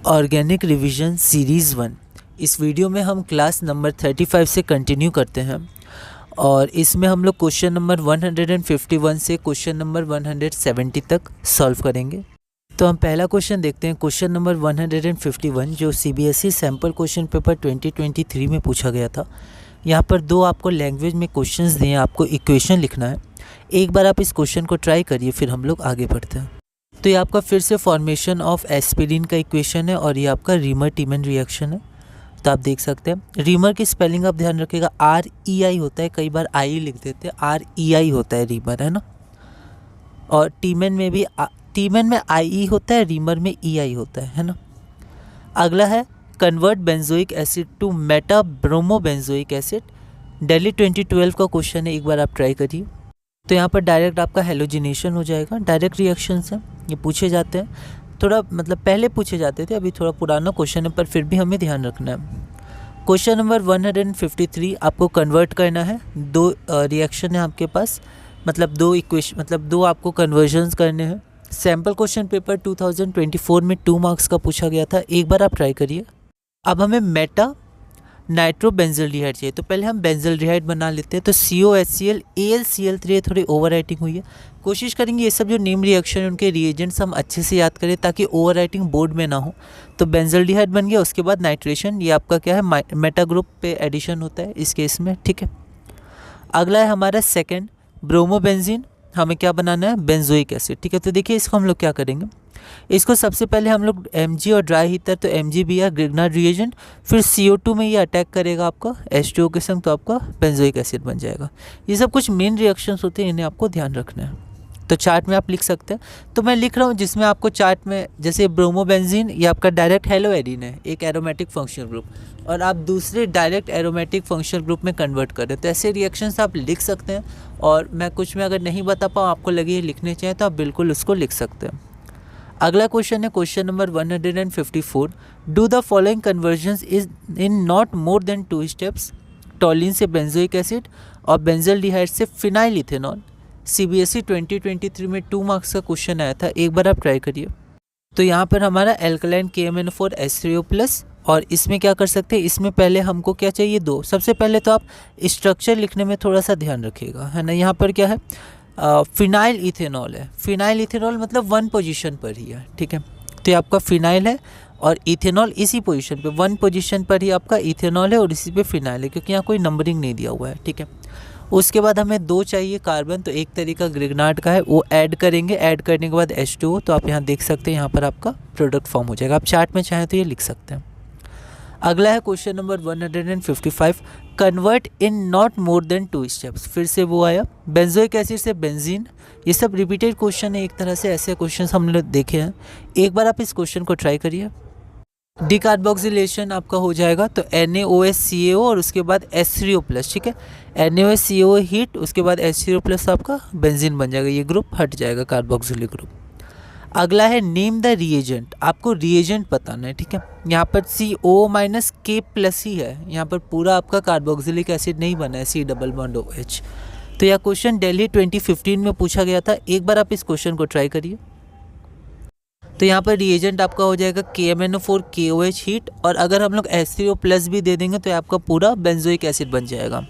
Organic revision series 1। इस video में हम क्लास नंबर 35 से कंटिन्यू करते हैं और इसमें हम लोग क्वेश्चन नंबर 151 से क्वेश्चन नंबर 170 तक सॉल्व करेंगे। तो हम पहला क्वेश्चन देखते हैं, क्वेश्चन नंबर 151 जो सीबीएसई सैम्पल क्वेश्चन पेपर 2023 में पूछा गया था। यहाँ पर दो आपको लैंग्वेज में क्वेश्चंस दिए हैं, आपको इक्वेशन लिखना है। एक बार आप इस क्वेश्चन को ट्राई करिए, फिर हम लोग आगे बढ़ते हैं। तो ये आपका फिर से फॉर्मेशन ऑफ एस्पिरिन का इक्वेशन है और ये आपका रीमर टीमन रिएक्शन है। तो आप देख सकते हैं रीमर की स्पेलिंग आप ध्यान रखिएगा, REI होता है, कई बार आई लिख देते हैं, REI होता है रीमर, है ना। और टीमन में भी टीमन में IE होता है, रीमर में EI होता है ना। अगला है convert benzoic acid to meta bromo benzoic acid. Delhi 2012 का क्वेश्चन है, एक बार आप ट्राई करिए। तो यहाँ पर डायरेक्ट आपका हेलोजिनेशन हो जाएगा, डायरेक्ट रिएक्शन से ये पूछे जाते हैं। थोड़ा मतलब पहले पूछे जाते थे, अभी थोड़ा पुराना क्वेश्चन है पर फिर भी हमें ध्यान रखना है। क्वेश्चन नंबर 153 आपको कन्वर्ट करना है। दो रिएक्शन है आपके पास, मतलब दो इक्वेशन, मतलब दो आपको कन्वर्जन्स करने हैं। सैम्पल क्वेश्चन पेपर 2024 में 2 मार्क्स का पूछा गया था, एक बार आप ट्राई करिए। अब हमें मेटा नाइट्रोबेंजल्डिहाइड चाहिए, तो पहले हम बेंजल्डिहाइड बना लेते हैं। तो COHCl AlCl3 थोड़ी ओवर राइटिंग हुई है। कोशिश करेंगे ये सब जो नेम रिएक्शन है उनके रिएजेंट्स हम अच्छे से याद करें ताकि ओवर राइटिंग बोर्ड में ना हो। तो बेंजल्डिहाइड बन गया, उसके बाद नाइट्रेशन, ये आपका क्या है, मेटा ग्रुप पे एडिशन होता है इस केस में, ठीक है। अगला है हमारा सेकेंड ब्रोमोबेंजीन, हमें क्या बनाना है, बेंजोइक एसिड, ठीक है। तो देखिए इसको हम लोग क्या करेंगे, इसको सबसे पहले हम लोग Mg और ड्राई हीटर, तो MgBr ग्रिग्नार्ड रिएजेंट, फिर CO2 में ये अटैक करेगा आपका H2O के संग, तो आपका बेंजोइक एसिड बन जाएगा। ये सब कुछ मेन रिएक्शंस होते हैं, इन्हें आपको ध्यान रखना है। तो चार्ट में आप लिख सकते हैं, तो मैं लिख रहा हूँ जिसमें आपको चार्ट में जैसे ब्रोमोबेंजीन ये आपका डायरेक्ट हेलो एडीन है, एक एरोमेटिक फंक्शनल ग्रुप, और आप दूसरे डायरेक्ट एरोमेटिक फंक्शनल ग्रुप में कन्वर्ट करें। तो ऐसे रिएक्शंस आप लिख सकते हैं, और मैं कुछ में अगर नहीं बता पाऊँ, आपको लगे लिखने चाहिए तो आप बिल्कुल उसको लिख सकते हैं। अगला क्वेश्चन है question number 154, do the following convergence is in not more than 2 steps. टॉलिन से बेंजोइक एसिड और बेंजल्डिहाइड से फिनाइल इथेनॉल। CBSE 2023 में 2 मार्क्स का क्वेश्चन आया था, एक बार आप ट्राई करिए। तो यहाँ पर हमारा एल्कलाइन KMnO4 H3O+, और इसमें क्या कर सकते हैं, इसमें पहले हमको क्या चाहिए, 2। सबसे पहले तो आप स्ट्रक्चर लिखने में थोड़ा सा ध्यान रखिएगा, है ना। यहाँ पर क्या है, फिनाइल इथेनॉल है। फिनाइल इथेनॉल मतलब 1 पोजीशन पर ही है, ठीक है। तो ये आपका फिनाइल है और इथेनॉल इसी पोजीशन पे, 1 पोजीशन पर ही आपका इथेनॉल है और इसी पे फिनाइल है, क्योंकि यहाँ कोई नंबरिंग नहीं दिया हुआ है, ठीक है। उसके बाद हमें 2 चाहिए कार्बन, तो एक तरीका ग्रिग्नार्ड का है, वो ऐड करेंगे। ऐड करने के बाद H2O, तो आप यहाँ देख सकते हैं यहाँ पर आपका प्रोडक्ट फॉर्म हो जाएगा। आप चार्ट में चाहें तो ये लिख सकते हैं। अगला है question number 155, convert in not more than 2 steps. फिर से वो आया, बेंजोइक एसिड से बेंजीन। ये सब रिपीटेड क्वेश्चन है, एक तरह से ऐसे क्वेश्चन हमने देखे हैं। एक बार आप इस क्वेश्चन को ट्राई करिए। डिकार्बोक्सिलेशन आपका हो जाएगा, तो NaOH और उसके बाद H3O+, ठीक है। NaOH हीट, उसके बाद H3O+ आपका बेंजीन बन जाएगा, ये ग्रुप हट जाएगा, कार्बोक्सिलिक ग्रुप। अगला है नेम द रिएजेंट, आपको रिएजेंट बताना है, ठीक है। यहाँ पर CO-K+ ही है, यहाँ पर पूरा आपका कार्बोक्सिलिक एसिड नहीं बना है, C∻OH। तो यह क्वेश्चन दिल्ली 2015 में पूछा गया था, एक बार आप इस क्वेश्चन को ट्राई करिए। तो यहाँ पर रिएजेंट आपका हो जाएगा KMnO4 KOH हीट, और अगर हम लोग H3O+ भी दे देंगे तो आपका पूरा बेंजोइक एसिड बन जाएगा।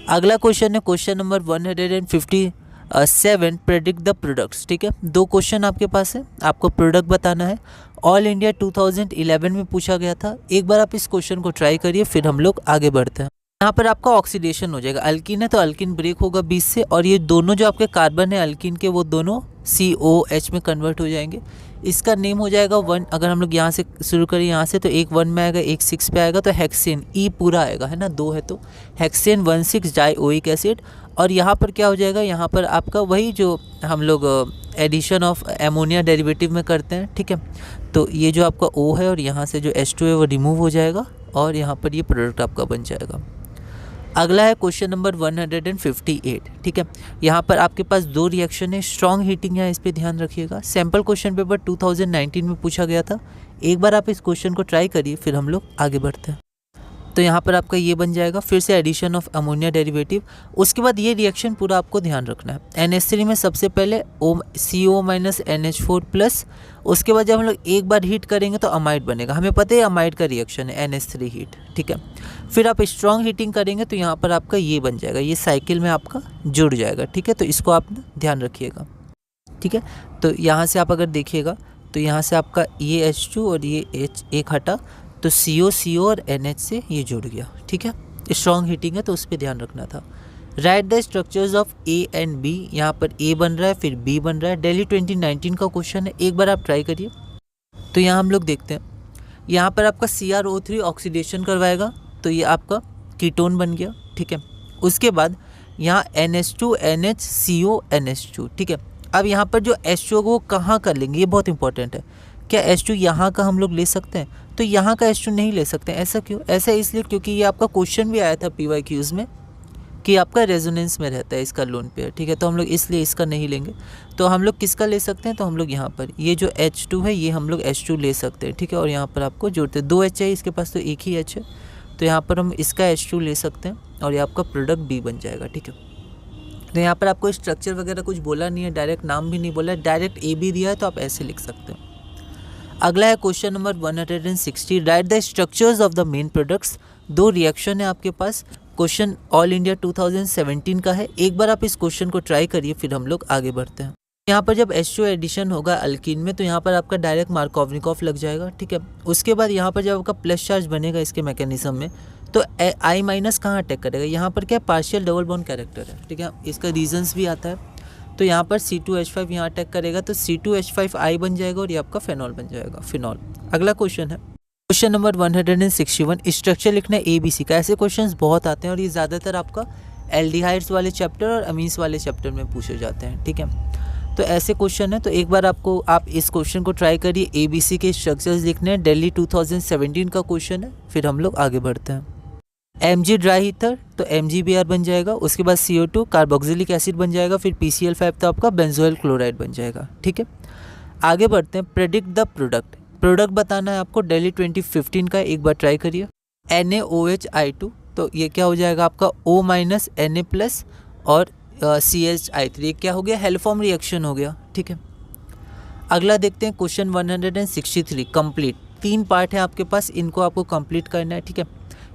अगला क्वेश्चन है question number 157, predict the products, ठीक है। 2 क्वेश्चन आपके पास है, आपको प्रोडक्ट बताना है। ऑल इंडिया 2011 में पूछा गया था, एक बार आप इस क्वेश्चन को ट्राई करिए, फिर हम लोग आगे बढ़ते हैं। यहाँ पर आपका ऑक्सीडेशन हो जाएगा, अल्किन है तो अल्किन ब्रेक होगा 20 से, और ये दोनों जो आपके कार्बन है अल्किन के, वो दोनों COH में कन्वर्ट हो जाएंगे। इसका नेम हो जाएगा 1, अगर हम लोग यहाँ से शुरू करें, यहाँ से, तो एक 1 में आएगा, एक 6 पे आएगा, तो हेक्सेन, E पूरा आएगा, है ना, 2 है तो हेक्सेन 1,6 डाइओइक एसिड। और यहाँ पर क्या हो जाएगा, यहाँ पर आपका वही जो हम लोग एडिशन ऑफ एमोनिया डेरिवेटिव में करते हैं, ठीक है। तो ये जो आपका O है और यहाँ से जो H2 है वो रिमूव हो जाएगा, और यहाँ पर ये प्रोडक्ट आपका बन जाएगा। अगला है क्वेश्चन नंबर 158, ठीक है। यहाँ पर आपके पास 2 रिएक्शन है, स्ट्रॉन्ग हीटिंग है, इस पर ध्यान रखिएगा। सैम्पल क्वेश्चन पेपर 2019 में पूछा गया था, एक बार आप इस क्वेश्चन को ट्राई करिए, फिर हम लोग आगे बढ़ते हैं। तो यहाँ पर आपका ये बन जाएगा, फिर से एडिशन ऑफ अमोनिया डेरिवेटिव। उसके बाद ये रिएक्शन पूरा आपको ध्यान रखना है। NH3 में सबसे पहले CO माइनस NH4 प्लस, उसके बाद जब हम लोग एक बार हीट करेंगे तो अमाइड बनेगा। हमें पता है अमाइड का रिएक्शन है NH3 हीट, ठीक है। फिर आप स्ट्रॉन्ग हीटिंग करेंगे तो यहाँ पर आपका ये बन जाएगा, ये साइकिल में आपका जुड़ जाएगा, ठीक है। तो इसको आप ध्यान रखिएगा, ठीक है। तो यहाँ से आप अगर देखिएगा तो यहाँ से आपका ये H2 और ये H एक हटा तो CO और NH से ये जुड़ गया, ठीक है। स्ट्रॉन्ग हीटिंग है तो उस पर ध्यान रखना था। Right the structures of A and B, यहाँ पर A बन रहा है फिर B बन रहा है। दिल्ली 2019 का क्वेश्चन है, एक बार आप ट्राई करिए। तो यहाँ हम लोग देखते हैं, यहाँ पर आपका CrO3 ऑक्सीडेशन करवाएगा तो ये आपका कीटोन बन गया, ठीक है। उसके बाद यहाँ NH2 NH CO NH2, ठीक है। अब यहाँ पर जो H2 को वो कहाँ कर लेंगे, ये बहुत इंपॉर्टेंट है। क्या H2 यहाँ का हम लोग ले सकते हैं? तो यहाँ का H2 नहीं ले सकते। ऐसा क्यों? ऐसा इसलिए क्योंकि ये आपका क्वेश्चन भी आया था PYQs में कि आपका रेजोनेंस में रहता है इसका लोन पेयर, ठीक है। तो हम लोग इसलिए इसका नहीं लेंगे। तो हम लोग किसका ले सकते हैं? तो हम लोग यहाँ पर ये जो H2 है ये हम लोग H2 ले सकते हैं, ठीक है। और यहाँ पर आपको जोड़ते हैं, 2 H है इसके पास तो एक ही H है, तो यहाँ पर हम इसका H2 ले सकते हैं और ये आपका प्रोडक्ट B बन जाएगा, ठीक है। तो यहाँ पर आपको स्ट्रक्चर वगैरह कुछ बोला नहीं है, डायरेक्ट नाम भी नहीं बोला है, डायरेक्ट A भी दिया है तो आप ऐसे लिख सकते हैं। अगला है question number 160, right the structures of the main products. 2 reaction है आपके पास। क्वेश्चन ऑल इंडिया 2017 का है। एक बार आप इस क्वेश्चन को ट्राई करिए, फिर हम लोग आगे बढ़ते हैं। यहाँ पर जब H2 एडिशन होगा अल्कीन में तो यहाँ पर आपका डायरेक्ट मार्कोवनिकॉफ लग जाएगा, ठीक है। उसके बाद यहाँ पर जब आपका प्लस चार्ज बनेगा इसके मैकेनिज्म में तो I माइनस कहाँ अटैक करेगा? यहाँ पर क्या पार्शियल डबल बॉन्ड कैरेक्टर है, ठीक है। इसका रीजंस भी आता है। तो यहाँ पर C2H5 यहाँ अटैक करेगा तो C2H5I बन जाएगा और ये आपका फेनॉल बन जाएगा, फिनॉल। अगला क्वेश्चन है क्वेश्चन नंबर 161, स्ट्रक्चर लिखना है ABC का। ऐसे क्वेश्चंस बहुत आते हैं और ये ज़्यादातर आपका एल्डिहाइड्स वाले चैप्टर और अमीन्स वाले चैप्टर में पूछे जाते हैं, ठीक है। तो ऐसे क्वेश्चन है, तो एक बार आप इस क्वेश्चन को ट्राई करिए। ABC के स्ट्रक्चर्स लिखने हैं, दिल्ली 2017 का क्वेश्चन है। फिर हम लोग आगे बढ़ते हैं। Mg ड्राई हीटर तो MgBr बन जाएगा। उसके बाद CO2 कार्बोक्सिलिक एसिड बन जाएगा। फिर PCl5 तो आपका बेंजोइल क्लोराइड बन जाएगा, ठीक है। आगे बढ़ते हैं। प्रेडिक्ट द प्रोडक्ट बताना है आपको। दिल्ली 2015 का, एक बार ट्राई करिए। NaOHI2 तो ये क्या हो जाएगा आपका O माइनस Na प्लस और CHI3, क्या हो गया? हेल्फॉर्म रिएक्शन हो गया, ठीक है। अगला देखते हैं क्वेश्चन 163, कंप्लीट। 3 पार्ट है आपके पास, इनको आपको कंप्लीट करना है, ठीक है।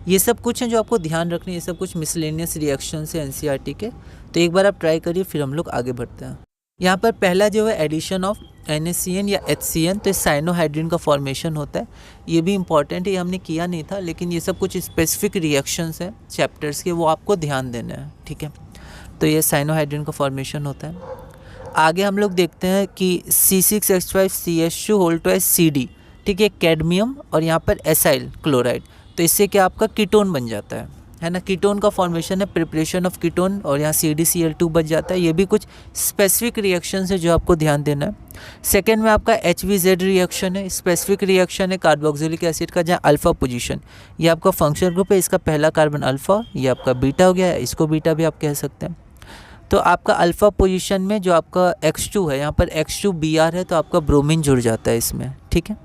ये सब कुछ हैं जो आपको ध्यान रखने, ये सब कुछ मिसलेनियस रिएक्शन से NCERT के। तो एक बार आप ट्राई करिए, फिर हम लोग आगे बढ़ते हैं। यहाँ पर पहला जो है एडिशन ऑफ NaCN या HCN, तो साइनोहाइड्रिन का फॉर्मेशन होता है। ये भी इंपॉर्टेंट है, ये हमने किया नहीं था, लेकिन ये सब कुछ स्पेसिफिक रिएक्शंस हैं चैप्टर्स के, वो आपको ध्यान देना है, ठीक है। तो ये साइनोहाइड्रिन का फॉर्मेशन होता है। आगे हम लोग देखते हैं कि C6H5CH2 ठीक है, कैडमियम और यहाँ पर एसाइल क्लोराइड, तो इससे क्या आपका कीटोन बन जाता है ना। कीटोन का फॉर्मेशन है, प्रिपरेशन ऑफ कीटोन, और यहाँ CdCl2 बच जाता है। ये भी कुछ स्पेसिफिक रिएक्शन है जो आपको ध्यान देना है। सेकेंड में आपका HVZ रिएक्शन है, स्पेसिफिक रिएक्शन है कार्बोक्सिलिक एसिड का, जहाँ अल्फा पोजीशन, ये आपका फंक्शनल ग्रुप है, इसका पहला कार्बन अल्फा, ये आपका बीटा हो गया है, इसको बीटा भी आप कह सकते हैं। तो आपका अल्फा पोजीशन में जो आपका X2 है, यहाँ पर X2Br है, तो आपका ब्रोमीन जुड़ जाता है इसमें, ठीक है।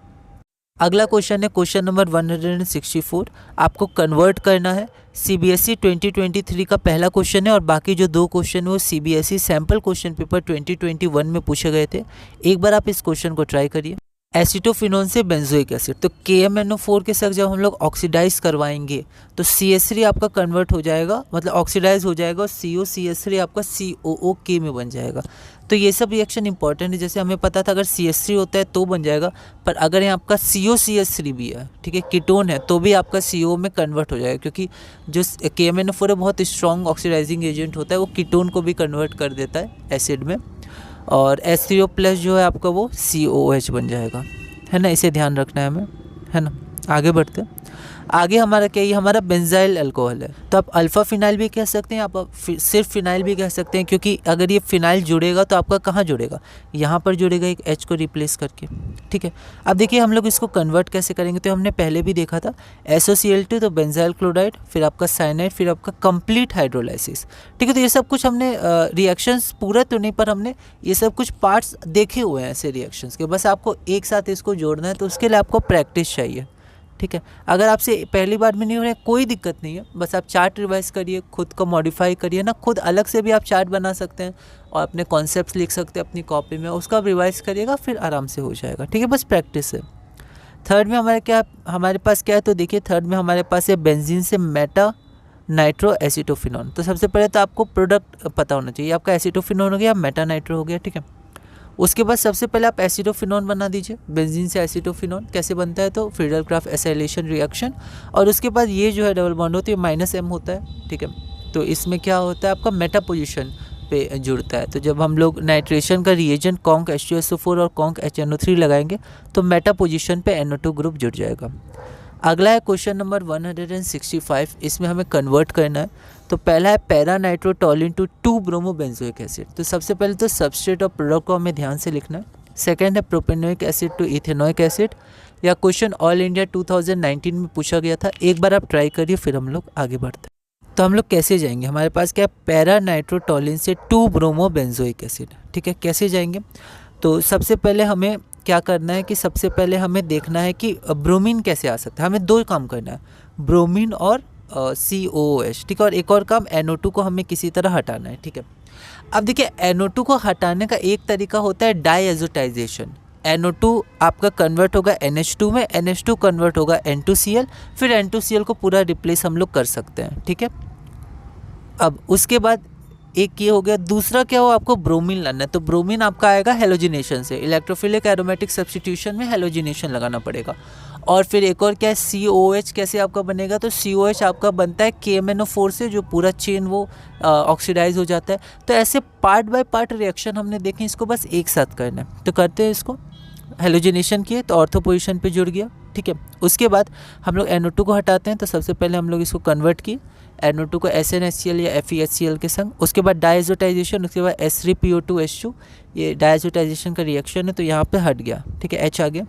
अगला क्वेश्चन है क्वेश्चन नंबर 164, आपको कन्वर्ट करना है। CBSE 2023 का पहला क्वेश्चन है और बाकी जो 2 क्वेश्चन है वो CBSE सैम्पल क्वेश्चन पेपर 2021 में पूछे गए थे। एक बार आप इस क्वेश्चन को ट्राई करिए। एसिटोफिनोन से बेंजोइक एसिड, तो KMNO4 के साथ जब हम लोग ऑक्सीडाइज करवाएंगे तो CH3 आपका कन्वर्ट हो जाएगा, मतलब ऑक्सीडाइज हो जाएगा, और COCH3 आपका COOK में बन जाएगा। तो ये सब रिएक्शन इंपॉर्टेंट है। जैसे हमें पता था अगर CH3 होता है तो बन जाएगा, पर अगर यहाँ आपका COCH3 भी है, ठीक है, कीटोन है, तो भी आपका CO में कन्वर्ट हो जाएगा, क्योंकि जो KMNO4 है बहुत स्ट्रॉन्ग ऑक्सीडाइजिंग एजेंट होता है, वो कीटोन को भी कन्वर्ट कर देता है एसिड में। और H3O प्लस जो है आपका वो COOH बन जाएगा, है ना। इसे ध्यान रखना है हमें, है ना। आगे बढ़ते हैं। आगे हमारा क्या, ये हमारा बेंजाइल अल्कोहल है, तो आप अल्फ़ा फिनाइल भी कह सकते हैं, आप सिर्फ फिनाइल भी कह सकते हैं, क्योंकि अगर ये फिनाइल जुड़ेगा तो आपका कहाँ जुड़ेगा? यहाँ पर जुड़ेगा एक H को रिप्लेस करके, ठीक है। अब देखिए हम लोग इसको कन्वर्ट कैसे करेंगे, तो हमने पहले भी देखा था SOCl2 तो बेंजाइल क्लोराइड, फिर आपका साइनाइड, फिर आपका कंप्लीट हाइड्रोलाइसिस, ठीक है। तो ये सब कुछ हमने रिएक्शंस पूरा तो नहीं, पर हमने ये सब कुछ पार्ट्स देखे हुए हैं ऐसे रिएक्शंस के, बस आपको एक साथ इसको जोड़ना है, तो उसके लिए आपको प्रैक्टिस चाहिए, ठीक है। अगर आपसे पहली बार में नहीं हो रहा है कोई दिक्कत नहीं है, बस आप चार्ट रिवाइज करिए, खुद को मॉडिफाई करिए ना, खुद अलग से भी आप चार्ट बना सकते हैं और अपने कॉन्सेप्ट्स लिख सकते हैं अपनी कॉपी में, उसका आप रिवाइज करिएगा, फिर आराम से हो जाएगा, ठीक है। बस प्रैक्टिस है। थर्ड में हमारे पास क्या है, तो देखिए थर्ड में हमारे पास है बेंजीन से मेटा नाइट्रो एसिटोफिनॉन। तो सबसे पहले तो आपको प्रोडक्ट पता होना चाहिए, आपका एसिटोफिनॉन हो गया, मेटा नाइट्रो हो गया, ठीक है। उसके बाद सबसे पहले आप एसिटोफिनॉन बना दीजिए, बेंजीन से एसिटोफिनॉन कैसे बनता है, तो फ्रीडल क्राफ्ट एसाइलेशन रिएक्शन। और उसके बाद ये जो है डबल बॉन्ड होती है -M होता है, ठीक है। तो इसमें क्या होता है, आपका मेटा पोजीशन पे जुड़ता है। तो जब हम लोग नाइट्रेशन का रिएजेंट कॉन्क H2SO4 और कॉन्क HNO3 लगाएंगे तो मेटा पोजीशन पे NO2 ग्रुप जुड़ जाएगा। अगला है क्वेश्चन नंबर 165, इसमें हमें कन्वर्ट करना है। तो पहला है para nitrotoluene to 2 bromo benzoic acid. तो सबसे पहले तो सबस्ट्रेट और प्रोडक्ट को हमें ध्यान से लिखना है। सेकंड है propanoic acid to ethanoic acid. या क्वेश्चन ऑल इंडिया 2019 में पूछा गया था, एक बार आप ट्राई करिए, फिर हम लोग आगे बढ़ते हैं। तो हम लोग कैसे जाएंगे, हमारे पास क्या है, पैरा नाइट्रोटोलिन से 2 ब्रोमो बेंजोइक एसिड, ठीक है। कैसे जाएंगे, तो सबसे पहले हमें क्या करना है कि सबसे पहले हमें देखना है कि ब्रोमीन कैसे आ सकता है। हमें 2 काम करना है, ब्रोमीन और COOH, ठीक है। और एक और काम, NO2 को हमें किसी तरह हटाना है, ठीक है। अब देखिए NO2 को हटाने का एक तरीका होता है डायएजोटाइजेशन। NO2 आपका कन्वर्ट होगा NH2 में, NH2 कन्वर्ट होगा N2Cl, फिर N2Cl को पूरा रिप्लेस हम लोग कर सकते हैं, ठीक है। अब उसके बाद एक ये हो गया, दूसरा क्या हो, आपको ब्रोमीन लाना है। तो ब्रोमीन आपका आएगा हेलोजिनेशन से, इलेक्ट्रोफिलिक एरोमेटिक सब्स्टिट्यूशन में हेलोजिनेशन लगाना पड़ेगा। और फिर एक और क्या है, COH कैसे आपका बनेगा, तो COH आपका बनता है KMNO4 से, जो पूरा चेन वो ऑक्सीडाइज हो जाता है। तो ऐसे पार्ट बाय पार्ट रिएक्शन हमने देखे, इसको बस एक साथ करना है। तो करते हैं इसको, हेलोजिनेशन किए तो ऑर्थो पोजीशन पे जुड़ गया, ठीक है। उसके बाद हम लोग NO2 को हटाते हैं। तो सबसे पहले हम लोग इसको कन्वर्ट किए NO2 को SnHCl या FeHCl के संग। उसके बाद डायजोटाइजेशन, उसके बाद S3PO2H2, ये डायजोटाइजेशन का रिएक्शन है, तो यहाँ पे हट गया, ठीक है, H आ गया।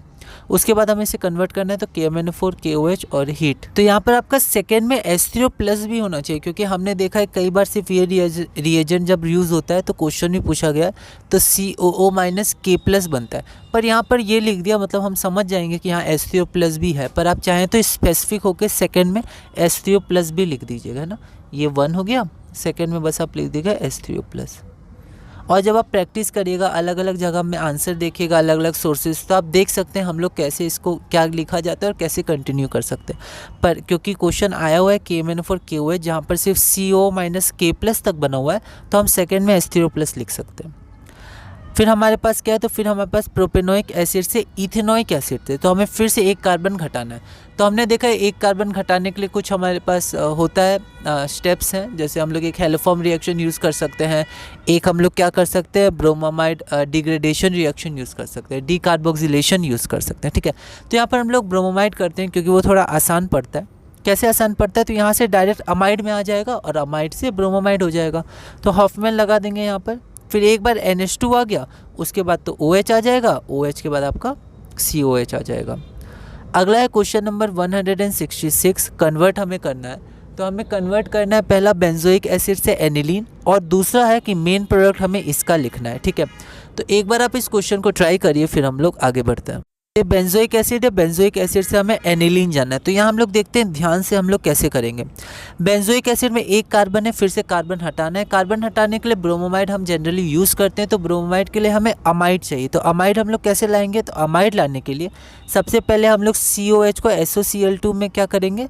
उसके बाद हमें इसे कन्वर्ट करना है, तो KMNO4 KOH और हीट। तो यहाँ पर आपका सेकेंड में H3O+ भी होना चाहिए, क्योंकि हमने देखा है कई बार सिर्फ ये रिएजेंट जब यूज़ होता है तो क्वेश्चन भी पूछा गया है, तो COO- K+ बनता है। पर यहाँ पर ये लिख दिया, मतलब हम समझ जाएंगे कि यहाँ H3O+ भी है, पर आप चाहें तो स्पेसिफिक होकर सेकेंड में H3O+ भी लिख दीजिएगा ना। ये 1 हो गया, सेकेंड में बस आप लिख दीजिएगा H3O+। और जब आप प्रैक्टिस करिएगा, अलग अलग जगह में आंसर देखिएगा, अलग अलग सोर्सेज, तो आप देख सकते हैं हम लोग कैसे इसको क्या लिखा जाता है और कैसे कंटिन्यू कर सकते हैं। पर क्योंकि क्वेश्चन आया हुआ है KMNO4 KOH, जहाँ पर सिर्फ CO- K+ तक बना हुआ है, तो हम सेकेंड में H3O+ लिख सकते हैं। फिर हमारे पास क्या है, तो फिर हमारे पास प्रोपेनोइक एसिड से इथेनोइक एसिड थे, तो हमें फिर से एक कार्बन घटाना है। तो हमने देखा है एक कार्बन घटाने के लिए कुछ हमारे पास होता है स्टेप्स हैं, जैसे हम लोग एक हेलोफॉर्म रिएक्शन यूज़ कर सकते हैं, एक हम लोग क्या कर सकते हैं, ब्रोमामाइड डिग्रेडेशन रिएक्शन यूज़ कर सकते हैं, डीकार्बोक्सिलेशन यूज़ कर सकते हैं, ठीक है। तो यहाँ पर हम लोग ब्रोमामाइड करते हैं क्योंकि वो थोड़ा आसान पड़ता है। कैसे आसान पड़ता है, तो यहाँ से डायरेक्ट अमाइड में आ जाएगा और अमाइड से ब्रोमामाइड हो जाएगा, तो हॉफमैन लगा देंगे यहाँ पर। फिर एक बार NH2 आ गया, उसके बाद तो OH आ जाएगा, OH के बाद आपका COH आ जाएगा। अगला है क्वेश्चन नंबर 166, कन्वर्ट हमें करना है। तो हमें कन्वर्ट करना है पहला बेंजोइक एसिड से एनिलीन, और दूसरा है कि मेन प्रोडक्ट हमें इसका लिखना है, ठीक है। तो एक बार आप इस क्वेश्चन को ट्राई करिए, फिर हम लोग आगे बढ़ते हैं। ये बेंजोइक एसिड है, बेंजोइक एसिड से हमें एनिलीन जानना है। तो यहाँ हम लोग देखते हैं ध्यान से हम लोग कैसे करेंगे। बेंजोइक एसिड में एक कार्बन है, फिर से कार्बन हटाना है। कार्बन हटाने के लिए ब्रोमोमाइड हम जनरली यूज़ करते हैं, तो ब्रोमोमाइड के लिए हमें अमाइड चाहिए। तो अमाइड हम लोग कैसे लाएंगे, तो अमाइड लाने के लिए सबसे पहले हम लोग COH को SOCl2 में क्या करेंगे,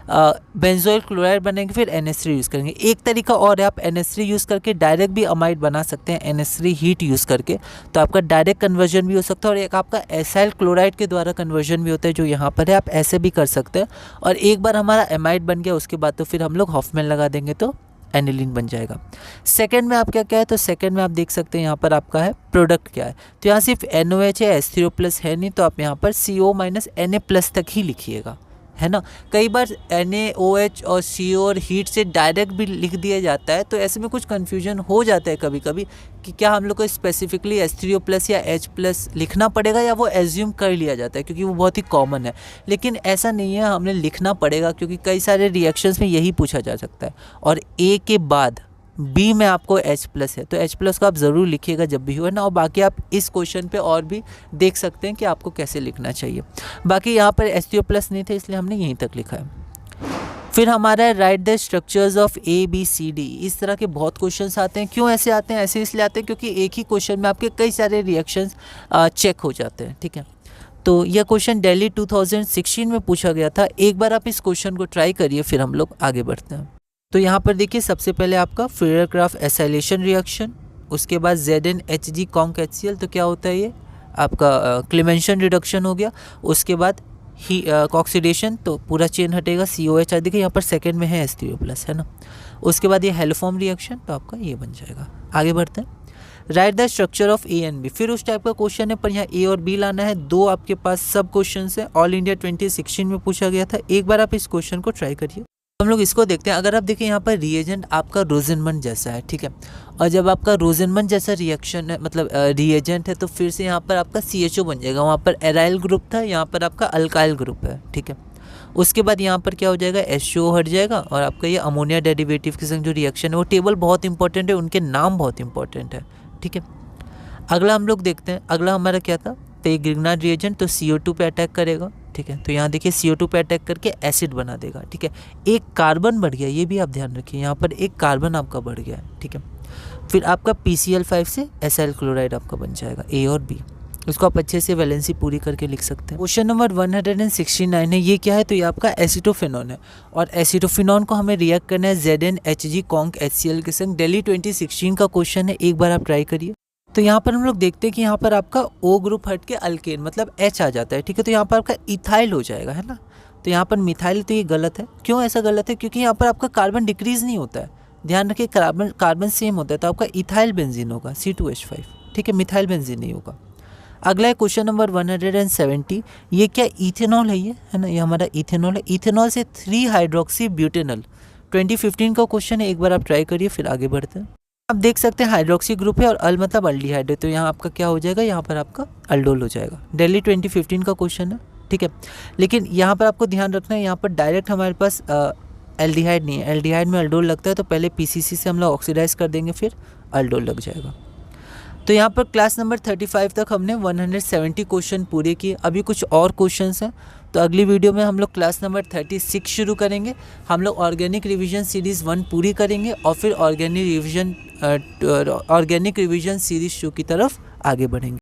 बेंजोइल क्लोराइड बनेंगे, फिर NH3 यूज़ करेंगे। एक तरीका और है, आप NH3 यूज़ करके डायरेक्ट भी अमाइड बना सकते हैं, NH3 हीट यूज़ करके, तो आपका डायरेक्ट कन्वर्जन भी हो सकता है। और एक आपका एसाइल क्लोराइड के द्वारा कन्वर्जन भी होता है, जो यहाँ पर है, आप ऐसे भी कर सकते हैं। और एक बार हमारा एमाइड बन गया, उसके बाद तो फिर हम लोग हॉफमैन लगा देंगे, तो एनिलीन बन जाएगा। सेकंड में आप क्या है, तो सेकंड में आप देख सकते हैं यहाँ पर आपका है प्रोडक्ट क्या है। तो यहाँ सिर्फ NOH है, H3O+ है नहीं, तो आप यहाँ पर CO- Na+ तक ही लिखिएगा, है ना। कई बार NaOH और CO और हीट से डायरेक्ट भी लिख दिया जाता है, तो ऐसे में कुछ कन्फ्यूजन हो जाता है कभी कभी कि क्या हम लोग को स्पेसिफिकली H3O+ या H+ लिखना पड़ेगा, या वो एज्यूम कर लिया जाता है क्योंकि वो बहुत ही कॉमन है। लेकिन ऐसा नहीं है, हमने लिखना पड़ेगा, क्योंकि कई सारे रिएक्शंस में यही पूछा जा सकता है। और A के बाद बी में आपको H+ है, तो H+ को आप ज़रूर लिखिएगा जब भी हो, है ना। और बाकी आप इस क्वेश्चन पे और भी देख सकते हैं कि आपको कैसे लिखना चाहिए। बाकी यहाँ पर HCO+ नहीं था इसलिए हमने यहीं तक लिखा है। फिर हमारा है right the structures of ABCD। इस तरह के बहुत क्वेश्चंस आते हैं। क्यों ऐसे आते हैं? ऐसे इसलिए आते हैं क्योंकि एक ही क्वेश्चन में आपके कई सारे रिएक्शंस चेक हो जाते हैं, ठीक है। तो यह क्वेश्चन दिल्ली 2016 में पूछा गया था। एक बार आप इस क्वेश्चन को ट्राई करिए, फिर हम लोग आगे बढ़ते हैं। तो यहाँ पर देखिए, सबसे पहले आपका फ्रेयर-क्राफ्ट एसाइलेशन रिएक्शन, उसके बाद ZnHg कॉन्क HCl, तो क्या होता है ये आपका क्लेमेंशन रिडक्शन हो गया। उसके बाद ही ऑक्सीडेशन, तो पूरा चेन हटेगा, COH। देखिए यहाँ पर सेकंड में है H3O+, है ना। उसके बाद ये हेलोफॉर्म रिएक्शन, तो आपका ये बन जाएगा। आगे बढ़ते हैं। Right the structure of A and B। फिर उस टाइप का क्वेश्चन है, पर यहाँ A और B लाना है। दो आपके पास सब क्वेश्चन है, ऑल इंडिया 2016 में पूछा गया था। एक बार आप इस क्वेश्चन को ट्राई करिए। हम लोग इसको देखते हैं। अगर आप देखें यहाँ पर रिएजेंट आपका रोजेनमंड जैसा है, ठीक है। और जब आपका रोजेनमंड जैसा रिएक्शन है, मतलब रिएजेंट है, तो फिर से यहाँ पर आपका CHO बन जाएगा। वहाँ पर एराइल ग्रुप था, यहाँ पर आपका अल्काइल ग्रुप है, ठीक है। उसके बाद यहाँ पर क्या हो जाएगा, HO हट जाएगा और आपका ये अमोनिया डेरिवेटिव के संग जो रिएक्शन है, वो टेबल बहुत इंपॉर्टेंट है, उनके नाम बहुत इंपॉर्टेंट है, ठीक है। अगला हम लोग देखते हैं। अगला हमारा क्या था, पे ग्रिग्नार्ड रिएजेंट, तो CO2 पे अटैक करेगा, ठीक है। तो यहाँ देखिए CO2 पे अटैक करके एसिड बना देगा, ठीक है। एक कार्बन बढ़ गया, ये भी आप ध्यान रखिए, यहाँ पर एक कार्बन आपका बढ़ गया है, ठीक है। फिर आपका PCl5 से एसाइल क्लोराइड आपका बन जाएगा, A और B। इसको आप अच्छे से वैलेंसी पूरी करके लिख सकते हैं। क्वेश्चन नंबर 169 है। ये क्या है, तो ये आपका एसिटोफेनॉन है, और एसिटोफेनॉन को हमें रिएक्ट करना है ZnHg कॉन्क HCl के संग। दिल्ली 2016 का क्वेश्चन है, एक बार आप ट्राई करिए। तो यहाँ पर हम लोग देखते हैं कि यहाँ पर आपका O ग्रुप हट के अल्केन, मतलब H आ जाता है, ठीक है। तो यहाँ पर आपका इथाइल हो जाएगा, है ना। तो यहाँ पर मिथाइल, तो ये गलत है। क्यों ऐसा गलत है? क्योंकि यहाँ पर आपका कार्बन डिक्रीज नहीं होता है, ध्यान रखिए। कार्बन सेम होता है, तो आपका इथाइल बेंजीन होगा, C2H5, ठीक है। मिथाइल बेंजीन नहीं होगा। अगला है क्वेश्चन नंबर 170। ये क्या इथेनॉल है, ये है ना, ये हमारा इथेनॉल है। इथेनॉल से 3 हाइड्रोक्सी ब्यूटेनॉल, 2015 का क्वेश्चन है। एक बार आप ट्राई करिए, फिर आगे बढ़ते हैं। आप देख सकते हैं हाइड्रोक्सी ग्रुप है और अल मतलब अल्डिहाइड है, तो यहाँ आपका क्या हो जाएगा, यहाँ पर आपका अल्डोल हो जाएगा। दिल्ली 2015 का क्वेश्चन है, ठीक है। लेकिन यहाँ पर आपको ध्यान रखना है, यहाँ पर डायरेक्ट हमारे पास एल्डिहाइड नहीं है। एल्डिहाइड में अल्डोल लगता है, तो पहले PCC से हम लोग ऑक्सीडाइज कर देंगे, फिर अल्डोल लग जाएगा। तो यहाँ पर क्लास नंबर 35 तक हमने 170 क्वेश्चन पूरे किए। अभी कुछ और क्वेश्चंस हैं, तो अगली वीडियो में हम लोग क्लास नंबर 36 शुरू करेंगे। हम लोग ऑर्गेनिक रिवीजन सीरीज़ 1 पूरी करेंगे और फिर ऑर्गेनिक रिवीजन सीरीज़ 2 की तरफ आगे बढ़ेंगे।